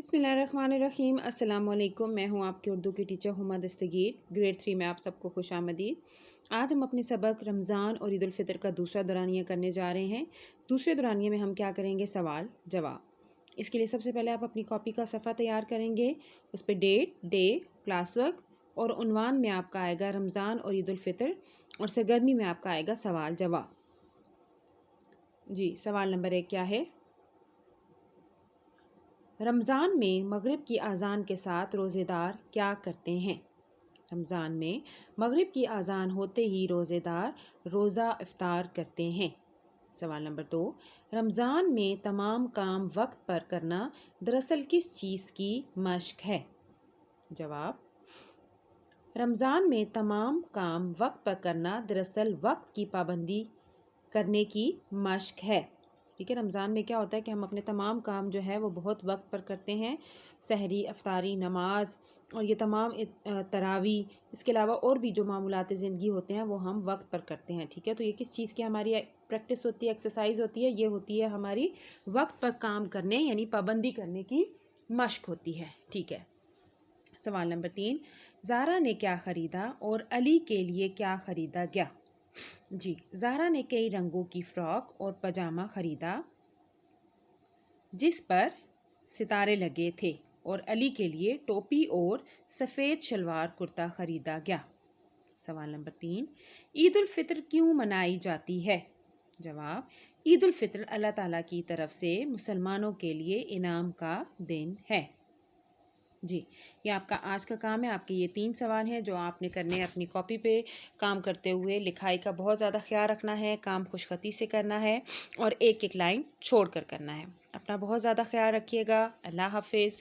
बिस्मिल्लाहिर्रहमानिर्रहीम। अस्सलाम वालेकुम। मैं हूं आपकी उर्दू की टीचर हुमा दस्तगीर। ग्रेड 3 में आप सबको खुश आमदीद। आज हम अपने सबक रमज़ान और ईद उल फितर का दूसरा दौरानिया करने जा रहे हैं। दूसरे दौरानिए में हम क्या करेंगे? सवाल जवाब। इसके लिए सबसे पहले आप अपनी कॉपी का सफ़ा तैयार करेंगे। उस पर डेट, डे, क्लास वर्क और उन्वान में आपका आएगा रमज़ान और ईद उल फितर, और सरगर्मी में आपका आएगा सवाल जवाब। जी, सवाल नंबर 1 क्या है? रमज़ान में मगरिब की आज़ान के साथ रोज़ेदार क्या करते हैं? रमज़ान में मगरिब की आज़ान होते ही रोज़ेदार रोज़ा इफ्तार करते हैं। सवाल नंबर 2, रमज़ान में तमाम काम वक्त पर करना दरअसल किस चीज़ की मश्क है? जवाब, रमज़ान में तमाम काम वक्त पर करना दरअसल वक्त की पाबंदी करने की मश्क है। ठीक है, रमज़ान में क्या होता है कि हम अपने तमाम काम जो है वो बहुत वक्त पर करते हैं। सहरी, अफ्तारी, नमाज और ये तमाम तरावी, इसके अलावा और भी जो मामूलात ज़िंदगी होते हैं वो हम वक्त पर करते हैं। ठीक है, तो ये किस चीज़ की हमारी प्रैक्टिस होती है, एक्सरसाइज होती है? ये होती है हमारी वक्त पर काम करने यानी पाबंदी करने की मश्क होती है। ठीक है। सवाल नंबर 3, ज़ारा ने क्या ख़रीदा और अली के लिए क्या ख़रीदा गया? जी, ज़ारा ने कई रंगों की फ्रॉक और पजामा खरीदा जिस पर सितारे लगे थे, और अली के लिए टोपी और सफ़ेद शलवार कुर्ता खरीदा गया। सवाल नंबर 3, ईद उल फितर क्यों मनाई जाती है? जवाब, ईद उल फितर अल्लाह ताला की तरफ से मुसलमानों के लिए इनाम का दिन है। जी, ये आपका आज का काम है। आपके ये 3 सवाल हैं जो आपने करने हैं अपनी कॉपी पे। काम करते हुए लिखाई का बहुत ज़्यादा ख्याल रखना है, काम खुशखती से करना है और एक एक लाइन छोड़ कर करना है। अपना बहुत ज़्यादा ख्याल रखिएगा। अल्लाह हाफिज़।